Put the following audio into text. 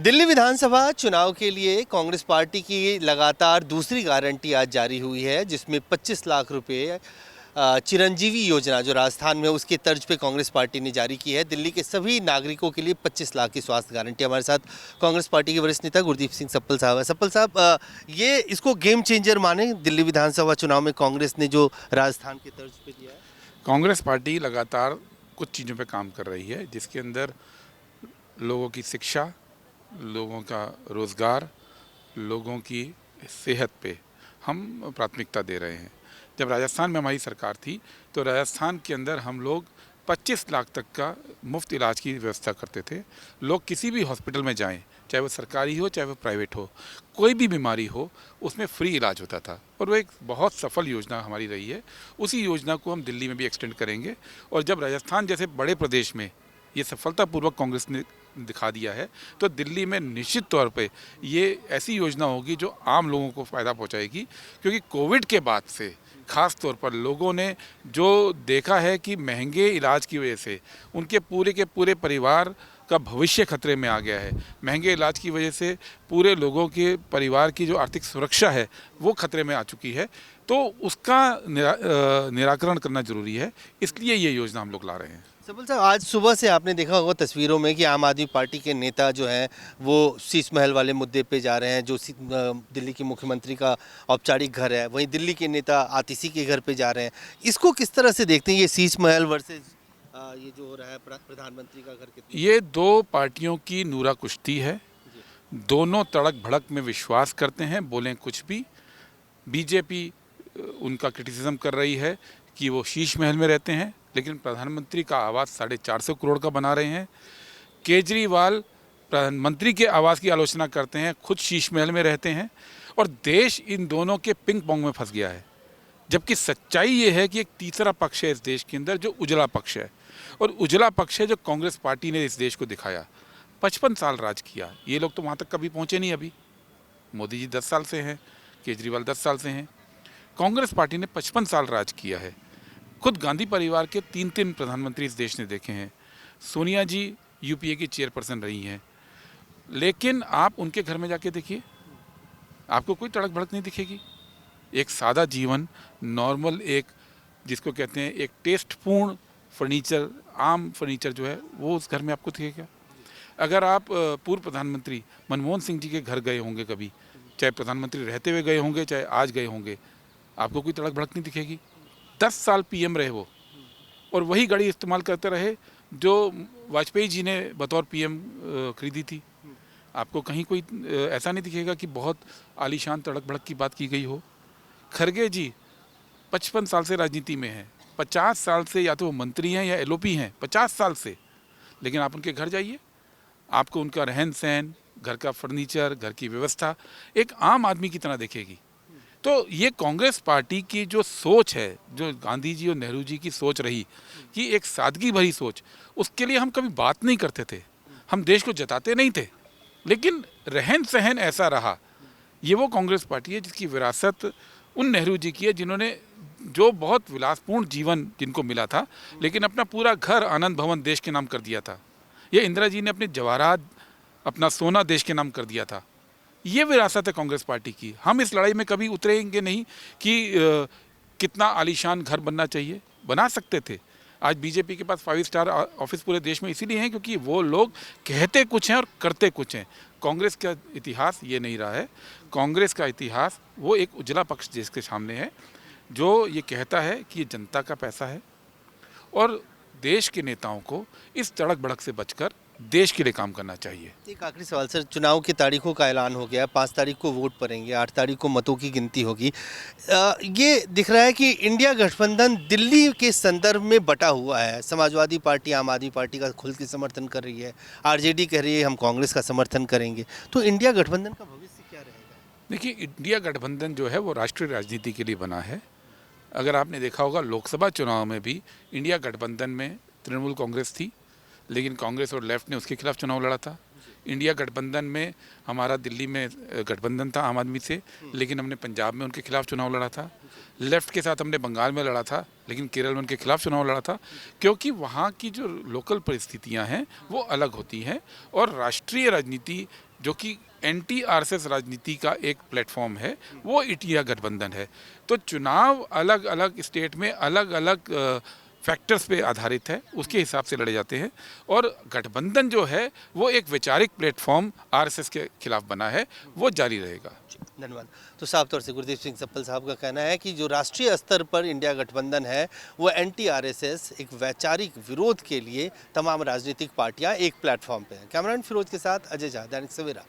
दिल्ली विधानसभा चुनाव के लिए कांग्रेस पार्टी की लगातार दूसरी गारंटी आज जारी हुई है, जिसमें 25 लाख रुपए चिरंजीवी योजना जो राजस्थान में उसके तर्ज पे कांग्रेस पार्टी ने जारी की है। दिल्ली के सभी नागरिकों के लिए 25 लाख की स्वास्थ्य गारंटी। हमारे साथ कांग्रेस पार्टी के वरिष्ठ नेता गुरदीप सिंह सप्पल साहब है। सप्पल साहब, ये इसको गेम चेंजर माने दिल्ली विधानसभा चुनाव में कांग्रेस ने जो राजस्थान के तर्ज पे दिया है? कांग्रेस पार्टी लगातार कुछ चीज़ों पे काम कर रही है, जिसके अंदर लोगों की शिक्षा, लोगों का रोज़गार, लोगों की सेहत पे हम प्राथमिकता दे रहे हैं। जब राजस्थान में हमारी सरकार थी तो राजस्थान के अंदर हम लोग 25 लाख तक का मुफ्त इलाज की व्यवस्था करते थे। लोग किसी भी हॉस्पिटल में जाएं, चाहे वो सरकारी हो चाहे वो प्राइवेट हो, कोई भी बीमारी हो उसमें फ्री इलाज होता था और वो एक बहुत सफल योजना हमारी रही है। उसी योजना को हम दिल्ली में भी एक्सटेंड करेंगे और जब राजस्थान जैसे बड़े प्रदेश में ये सफलतापूर्वक कांग्रेस ने दिखा दिया है तो दिल्ली में निश्चित तौर पे ये ऐसी योजना होगी जो आम लोगों को फ़ायदा पहुंचाएगी, क्योंकि कोविड के बाद से ख़ास तौर पर लोगों ने जो देखा है कि महंगे इलाज की वजह से उनके पूरे के पूरे परिवार का भविष्य खतरे में आ गया है। महंगे इलाज की वजह से पूरे लोगों के परिवार की जो आर्थिक सुरक्षा है वो खतरे में आ चुकी है, तो उसका निराकरण करना जरूरी है। इसलिए ये योजना हम लोग ला रहे हैं। सप्पल साहब, आज सुबह से आपने देखा होगा तस्वीरों में कि आम आदमी पार्टी के नेता जो हैं वो शीश महल वाले मुद्दे पे जा रहे हैं, जो दिल्ली के मुख्यमंत्री का औपचारिक घर है, वहीं दिल्ली के नेता आतिशी के घर पे जा रहे हैं। इसको किस तरह से देखते हैं, ये शीश महल वर्सेस ये जो हो रहा है प्रधानमंत्री का घर? कितना ये दो पार्टियों की नूरा कुश्ती है। दोनों तड़क भड़क में विश्वास करते हैं, बोलें कुछ भी। बीजेपी उनका क्रिटिसिज्म कर रही है कि वो शीश महल में रहते हैं, लेकिन प्रधानमंत्री का आवास 450 करोड़ का बना रहे हैं। केजरीवाल प्रधानमंत्री के आवास की आलोचना करते हैं, खुद शीश महल में रहते हैं और देश इन दोनों के पिंग पोंग में फंस गया है। जबकि सच्चाई ये है कि एक तीसरा पक्ष है इस देश के अंदर जो उजला पक्ष है, और उजला पक्ष है जो कांग्रेस पार्टी ने इस देश को दिखाया। 55 साल राज किया, ये लोग तो वहाँ तक कभी पहुँचे नहीं। अभी मोदी जी 10 साल से हैं, केजरीवाल 10 साल से हैं। कांग्रेस पार्टी ने 55 साल राज किया है। खुद गांधी परिवार के 3 प्रधानमंत्री इस देश ने देखे हैं। सोनिया जी यूपीए की चेयरपर्सन रही हैं, लेकिन आप उनके घर में जाके देखिए, आपको कोई तड़क भड़क नहीं दिखेगी। एक सादा जीवन, नॉर्मल, एक जिसको कहते हैं एक टेस्टपूर्ण फर्नीचर, आम फर्नीचर जो है वो उस घर में आपको दिखेगा। अगर आप पूर्व प्रधानमंत्री मनमोहन सिंह जी के घर गए होंगे कभी, चाहे प्रधानमंत्री रहते हुए गए होंगे चाहे आज गए होंगे, आपको कोई तड़क भड़क नहीं दिखेगी। 10 साल पीएम रहे वो, और वही गाड़ी इस्तेमाल करते रहे जो वाजपेयी जी ने बतौर पीएम खरीदी थी। आपको कहीं कोई ऐसा नहीं दिखेगा कि बहुत आलीशान तड़क भड़क की बात की गई हो। खरगे जी 55 साल से राजनीति में हैं, 50 साल से या तो वो मंत्री हैं या एलओपी हैं, 50 साल से। लेकिन आप उनके घर जाइए, आपको उनका रहन सहन, घर का फर्नीचर, घर की व्यवस्था एक आम आदमी की तरह दिखेगी। तो ये कांग्रेस पार्टी की जो सोच है, जो गांधी जी और नेहरू जी की सोच रही कि एक सादगी भरी सोच, उसके लिए हम कभी बात नहीं करते थे, हम देश को जताते नहीं थे, लेकिन रहन सहन ऐसा रहा। ये वो कांग्रेस पार्टी है जिसकी विरासत उन नेहरू जी की है, जिन्होंने जो बहुत विलासपूर्ण जीवन जिनको मिला था, लेकिन अपना पूरा घर आनंद भवन देश के नाम कर दिया था। ये इंदिरा जी ने अपने जवाहरात, अपना सोना देश के नाम कर दिया था। ये विरासत है कांग्रेस पार्टी की। हम इस लड़ाई में कभी उतरेंगे नहीं कि कितना आलीशान घर बनना चाहिए, बना सकते थे। आज बीजेपी के पास 5 स्टार ऑफिस पूरे देश में इसीलिए हैं क्योंकि वो लोग कहते कुछ हैं और करते कुछ हैं। कांग्रेस का इतिहास ये नहीं रहा है। कांग्रेस का इतिहास वो एक उजला पक्ष देश के सामने है जो ये कहता है कि ये जनता का पैसा है, और देश के नेताओं को इस तड़क भड़क से बचकर देश के लिए काम करना चाहिए। एक आखिरी सवाल सर, चुनाव की तारीखों का ऐलान हो गया, 5 तारीख को वोट पड़ेंगे, 8 तारीख को मतों की गिनती होगी। ये दिख रहा है कि इंडिया गठबंधन दिल्ली के संदर्भ में बटा हुआ है। समाजवादी पार्टी आम आदमी पार्टी का खुल के समर्थन कर रही है, आरजेडी कह रही है हम कांग्रेस का समर्थन करेंगे। तो इंडिया गठबंधन का भविष्य क्या रहेगा? देखिए, इंडिया गठबंधन जो है वो राष्ट्रीय राजनीति के लिए बना है। अगर आपने देखा होगा लोकसभा चुनाव में भी इंडिया गठबंधन में तृणमूल कांग्रेस थी, लेकिन कांग्रेस और लेफ्ट ने उसके खिलाफ चुनाव लड़ा था। इंडिया गठबंधन में हमारा दिल्ली में गठबंधन था आम आदमी से, लेकिन हमने पंजाब में उनके खिलाफ चुनाव लड़ा था। लेफ्ट के साथ हमने बंगाल में लड़ा था, लेकिन केरल में उनके खिलाफ चुनाव लड़ा था, क्योंकि वहाँ की जो लोकल परिस्थितियाँ हैं वो अलग होती हैं और राष्ट्रीय राजनीति जो कि एंटी आरएसएस राजनीति का एक प्लेटफॉर्म है, वो इंडिया गठबंधन है। तो चुनाव अलग अलग स्टेट में अलग अलग फैक्टर्स पे आधारित है, उसके हिसाब से लड़े जाते हैं। और गठबंधन जो है वो एक वैचारिक प्लेटफॉर्म आरएसएस के खिलाफ बना है, वो जारी रहेगा। धन्यवाद। तो साफ तौर से गुरदीप सिंह सप्पल साहब का कहना है कि जो राष्ट्रीय स्तर पर इंडिया गठबंधन है वो एंटी आरएसएस एक वैचारिक विरोध के लिए तमाम राजनीतिक पार्टियां एक प्लेटफॉर्म पे हैं। कैमरामैन फिरोज के साथ अजय झा, दैनिक सवेरा।